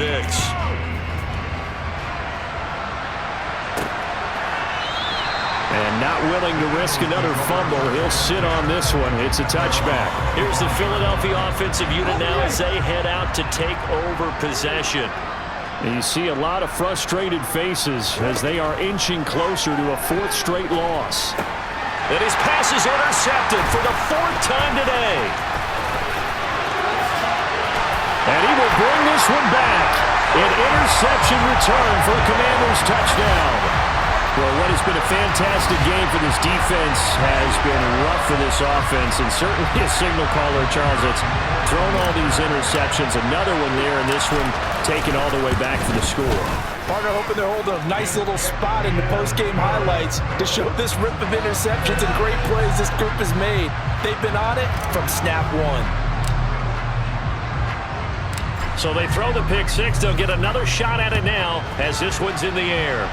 And not willing to risk another fumble, he'll sit on this one. It's a touchback. Here's the Philadelphia offensive unit now as they head out to take over possession. And you see a lot of frustrated faces as they are inching closer to a 4th straight loss. And his pass is intercepted for the 4th time today. And he will bring this one back. An interception return for a Commanders touchdown. Well, what has been a fantastic game for this defense has been rough for this offense, and certainly a signal caller, Charles, that's thrown all these interceptions. Another one there, and this one taken all the way back for the score. Partner hoping they're holding a nice little spot in the post-game highlights to show this rip of interceptions and great plays this group has made. They've been on it from snap one. So they throw the pick 6. They'll get another shot at it now as this one's in the air.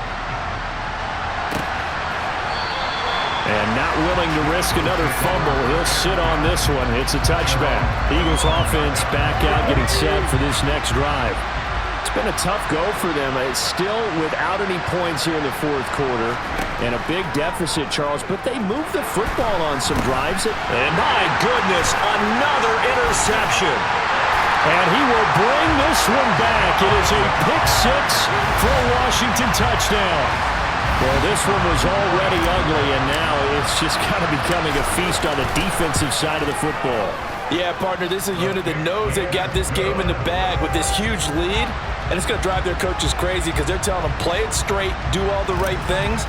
And not willing to risk another fumble, he'll sit on this one. It's a touchback. Eagles offense back out, getting set for this next drive. It's been a tough go for them. It's still without any points here in the 4th quarter. And a big deficit, Charles, but they move the football on some drives. And my goodness, another interception. And he will bring this one back. It is a pick 6 for a Washington touchdown. Well, this one was already ugly, and now it's just kind of becoming a feast on the defensive side of the football. Yeah, partner, this is a unit that knows they've got this game in the bag with this huge lead, and it's going to drive their coaches crazy because they're telling them, play it straight, do all the right things,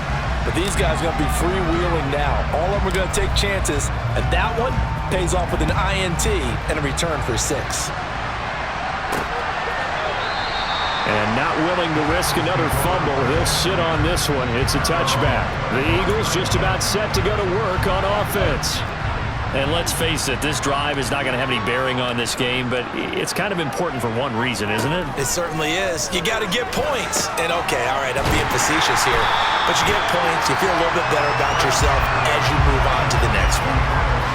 but these guys are going to be freewheeling now. All of them are going to take chances, and that one pays off with an INT and a return for 6. And not willing to risk another fumble, he'll sit on this one. It's a touchback. The Eagles just about set to go to work on offense. And let's face it, this drive is not going to have any bearing on this game, but it's kind of important for one reason, isn't it? It certainly is. You got to get points. And okay, all right, I'm being facetious here, but you get points, you feel a little bit better about yourself as you move on to the next one.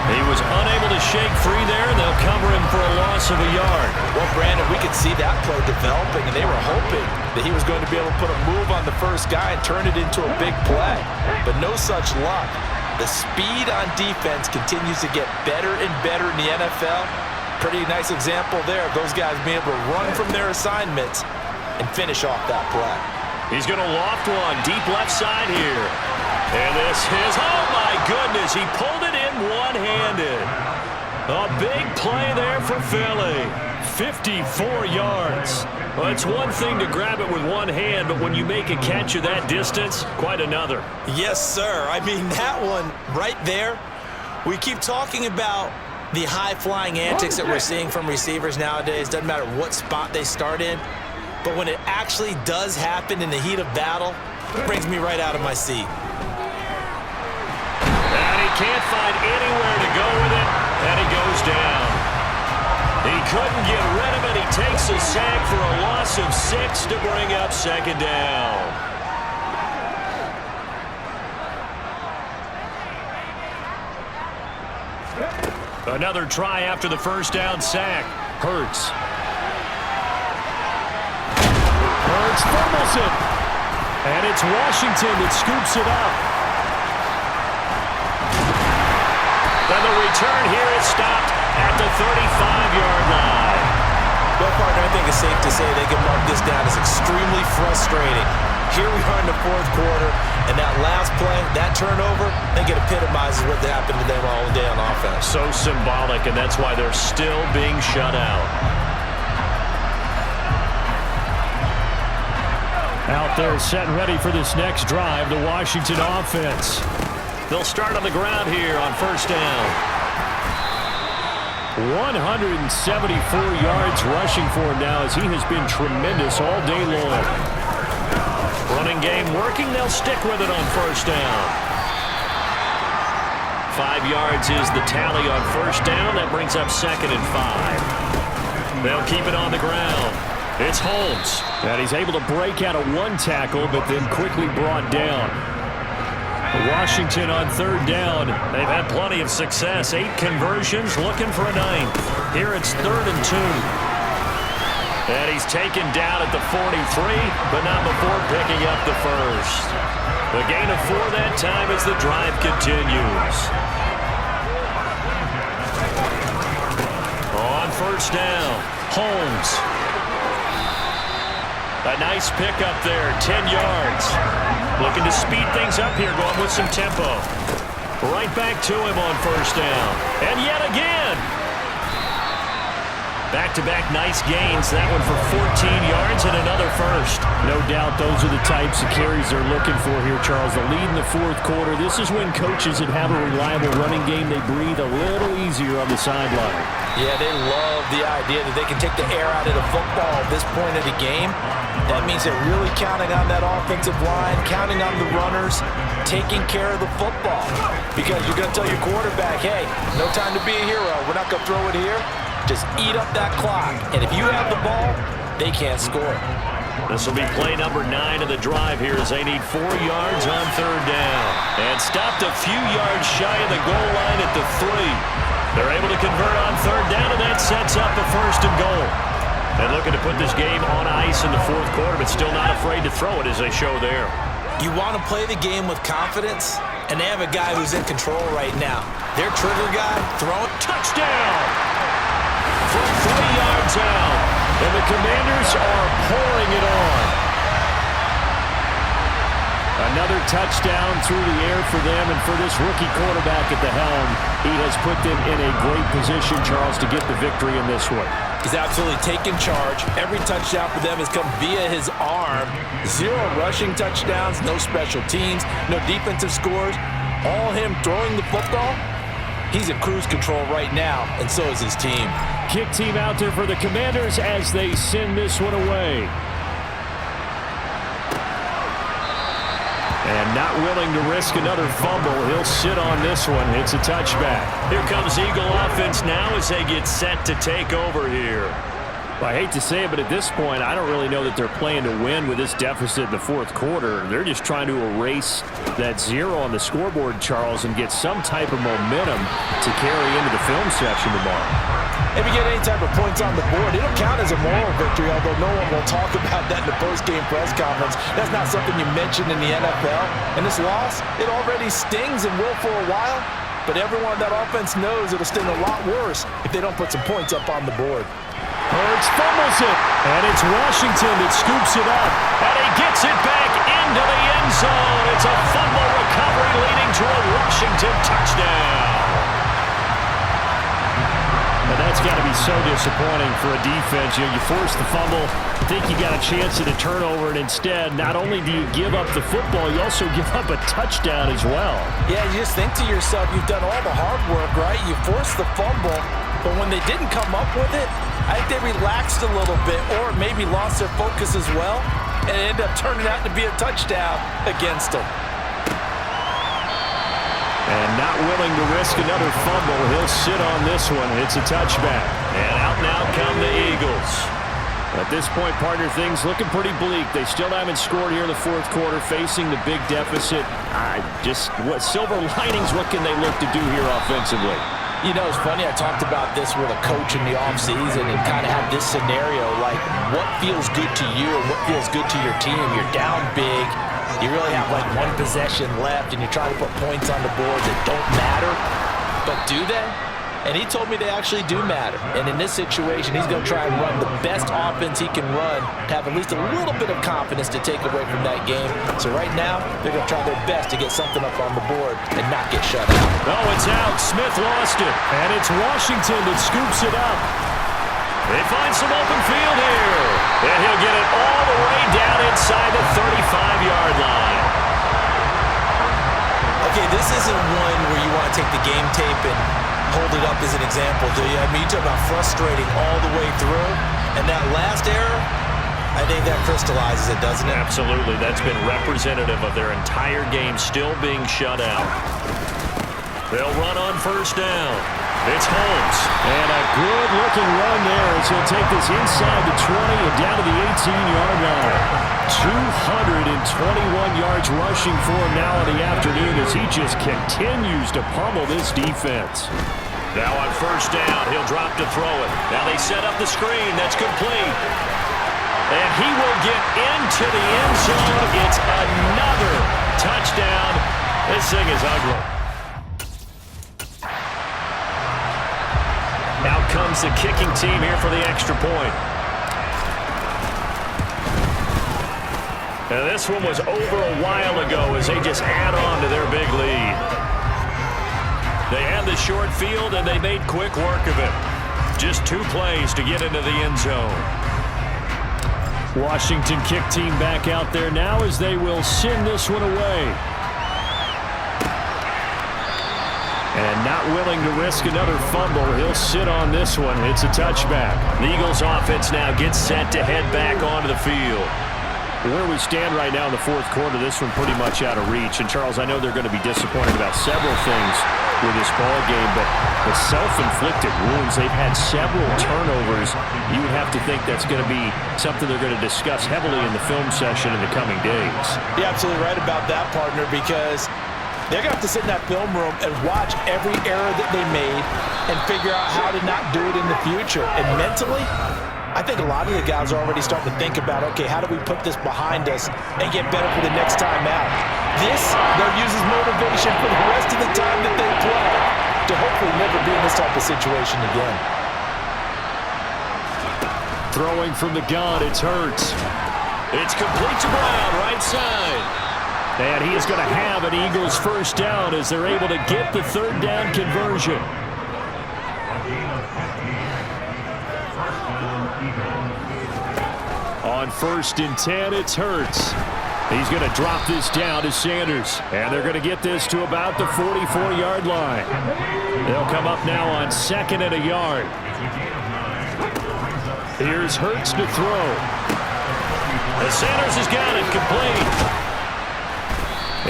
He was unable to shake free there. They'll cover him for a loss of a yard. Well, Brandon, we could see that play developing, and they were hoping that he was going to be able to put a move on the first guy and turn it into a big play. But no such luck. The speed on defense continues to get better and better in the NFL. Pretty nice example there of those guys being able to run from their assignments and finish off that play. He's going to loft one deep left side here. And this is, oh my goodness, he pulled it in one-handed. A big play there for Philly. 54 yards. Well, it's one thing to grab it with one hand, but when you make a catch of that distance, quite another. Yes, sir. I mean, that one right there, we keep talking about the high-flying antics that we're seeing from receivers nowadays. Doesn't matter what spot they start in. But when it actually does happen in the heat of battle, it brings me right out of my seat. And he can't find anywhere to go with it, and he goes down. He couldn't get rid of it. He takes a sack for a loss of 6 to bring up 2nd down. Another try after the first down sack. Hurts. Hurts fumbles it. And it's Washington that scoops it up. Then the return here is stopped at the 35-yard line. Well, partner, I think it's safe to say they can mark this down as extremely frustrating. Here we are in the 4th quarter, and that last play, that turnover, I think it epitomizes what happened to them all day on offense. So symbolic, and that's why they're still being shut out. Out there set and ready for this next drive, the Washington offense. They'll start on the ground here on first down. 174 yards rushing for him now as he has been tremendous all day long. Running game working, they'll stick with it on first down. 5 yards is the tally on first down. That brings up 2nd and 5. They'll keep it on the ground. It's Holmes. And he's able to break out of one tackle, but then quickly brought down. Washington on 3rd down. They've had plenty of success. 8 conversions, looking for a 9th. Here it's 3rd and 2. And he's taken down at the 43, but not before picking up the first. The gain of 4 that time as the drive continues. On first down, Holmes. A nice pick up there, 10 yards. Looking to speed things up here, going with some tempo. Right back to him on first down. And yet again. Back-to-back nice gains. That one for 14 yards and another first. No doubt those are the types of carries they're looking for here, Charles. The lead in the 4th quarter. This is when coaches that have a reliable running game, they breathe a little easier on the sideline. Yeah, they love the idea that they can take the air out of the football at this point of the game. That means they're really counting on that offensive line, counting on the runners, taking care of the football. Because you're going to tell your quarterback, hey, no time to be a hero. We're not going to throw it here. Just eat up that clock. And if you have the ball, they can't score. This will be play number 9 of the drive here as they need 4 yards on 3rd down. And stopped a few yards shy of the goal line at the 3. They're able to convert on 3rd down, and that sets up a 1st and goal. And looking to put this game on ice in the 4th quarter, but still not afraid to throw it as they show there. You want to play the game with confidence, and they have a guy who's in control right now. Their trigger guy, throwing. Touchdown! From 3 yards out, and the Commanders are pouring it on. Another touchdown through the air for them, and for this rookie quarterback at the helm, he has put them in a great position, Charles, to get the victory in this one. He's absolutely taken charge. Every touchdown for them has come via his arm. 0 rushing touchdowns, no special teams, no defensive scores. All him throwing the football. He's in cruise control right now, and so is his team. Kick team out there for the Commanders as they send this one away. And not willing to risk another fumble. He'll sit on this one. It's a touchback. Here comes Eagle offense now as they get set to take over here. Well, I hate to say it, but at this point, I don't really know that they're playing to win with this deficit in the 4th quarter. They're just trying to erase that 0 on the scoreboard, Charles, and get some type of momentum to carry into the film section tomorrow. If you get any type of points on the board, it'll count as a moral victory, although no one will talk about that in the post-game press conference. That's not something you mentioned in the NFL. And this loss, it already stings and will for a while, but everyone on that offense knows it'll sting a lot worse if they don't put some points up on the board. Hurts fumbles it, and it's Washington that scoops it up, and he gets it back into the end zone. It's a fumble recovery leading to a Washington touchdown. And that's got to be so disappointing for a defense. You force the fumble, think you got a chance at a turnover, and instead, not only do you give up the football, you also give up a touchdown as well. Yeah, you just think to yourself, you've done all the hard work, right? You forced the fumble, but when they didn't come up with it, I think they relaxed a little bit or maybe lost their focus as well, and it ended up turning out to be a touchdown against them. And not willing to risk another fumble, he'll sit on this one. It's a touchback. And out now come the Eagles. At this point, partner, things looking pretty bleak. They still haven't scored here in the 4th quarter, facing the big deficit. What silver linings, what can they look to do here offensively? You know, it's funny, I talked about this with a coach in the offseason and kind of had this scenario, like what feels good to you and what feels good to your team. You're down big. You really have like 1 possession left, and you're trying to put points on the board that don't matter. But do they? And he told me they actually do matter. And in this situation, he's going to try and run the best offense he can run to have at least a little bit of confidence to take away from that game. So right now, they're going to try their best to get something up on the board and not get shut out. Oh, it's out. Smith lost it. And it's Washington that scoops it up. They find some open field here. And he'll get it all the way down inside the 35-yard line. Okay, this isn't one where you want to take the game tape and hold it up as an example, do you? I mean, you talk about frustrating all the way through. And that last error, I think that crystallizes it, doesn't it? Absolutely. That's been representative of their entire game still being shut out. They'll run on first down. It's Holmes. And a good-looking run there as he'll take this inside the 20 and down to the 18-yard line. 221 yards rushing for him now in the afternoon as he just continues to pummel this defense. Now on first down, he'll drop to throw it. Now they set up the screen. That's complete. And he will get into the end zone. It's another touchdown. This thing is ugly. Now comes the kicking team here for the extra point. And this one was over a while ago as they just add on to their big lead. They had the short field, and they made quick work of it. Just 2 plays to get into the end zone. Washington kick team back out there now as they will send this one away. And not willing to risk another fumble, he'll sit on this one. It's a touchback. The Eagles offense now gets set to head back onto the field. Where we stand right now in the fourth quarter, this one pretty much out of reach. And, Charles, I know they're going to be disappointed about several things with this ball game, but the self-inflicted wounds, they've had several turnovers. You would have to think that's going to be something they're going to discuss heavily in the film session in the coming days. You're absolutely right about that, partner, because they're going to have to sit in that film room and watch every error that they made and figure out how to not do it in the future. And mentally, I think a lot of the guys are already starting to think about, okay, how do we put this behind us and get better for the next time out? This, they'll use as motivation for the rest of the time that they play to hopefully never be in this type of situation again. Throwing from the gun, it's Hurts. It's complete to Brown, right side. And he is going to have an Eagles first down as they're able to get the third down conversion. On 1st and 10, it's Hurts. He's going to drop this down to Sanders. And they're going to get this to about the 44-yard line. They'll come up now on 2nd and a yard. Here's Hurts to throw. And Sanders has got it complete.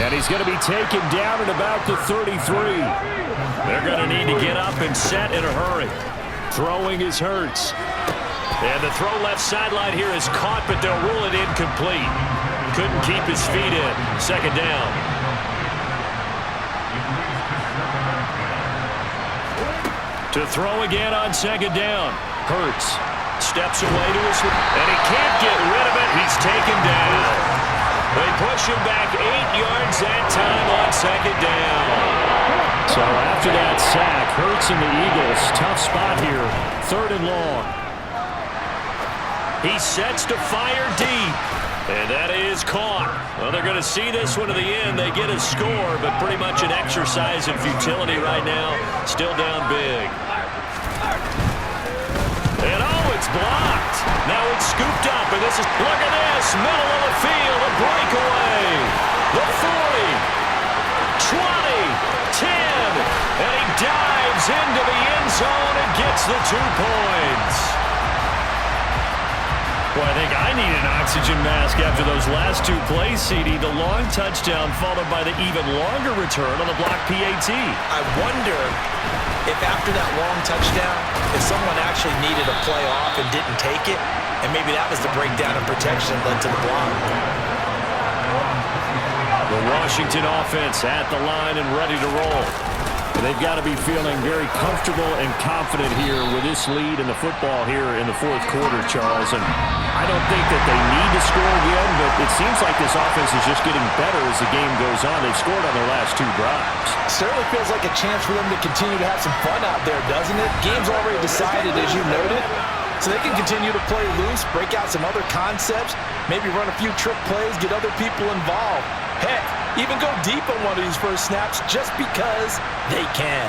And he's going to be taken down at about the 33. They're going to need to get up and set in a hurry. Throwing is Hurts. And the throw left sideline here is caught, but they'll rule it incomplete. Couldn't keep his feet in. 2nd down. To throw again on 2nd down. Hurts steps away to his left, and he can't get rid of it. He's taken down. They push him back 8 yards that time on 2nd down. So after that sack, Hurts and the Eagles, tough spot here. 3rd and long. He sets to fire deep. And that is caught. Well, they're going to see this one to the end. They get a score, but pretty much an exercise in futility right now. Still down big. And oh, it's blocked. Now it's scooped up, and this is, look at this, middle of the field, a breakaway. The 40, 20, 10, and he dives into the end zone and gets the 2 points. Well, I think I need an oxygen mask after those last 2 plays, CD. The long touchdown followed by the even longer return on the block PAT. I wonder if after that long touchdown, if someone actually needed a play off and didn't take it, and maybe that was the breakdown in protection that led to the block. The Washington offense at the line and ready to roll. They've got to be feeling very comfortable and confident here with this lead in the football here in the fourth quarter, Charles. And I don't think that they need to score again, but it seems like this offense is just getting better as the game goes on. They've scored on their last 2 drives. Certainly feels like a chance for them to continue to have some fun out there, doesn't it? Game's already decided, as you noted. So they can continue to play loose, break out some other concepts, maybe run a few trick plays, get other people involved. Heck, even go deep on one of these first snaps just because they can.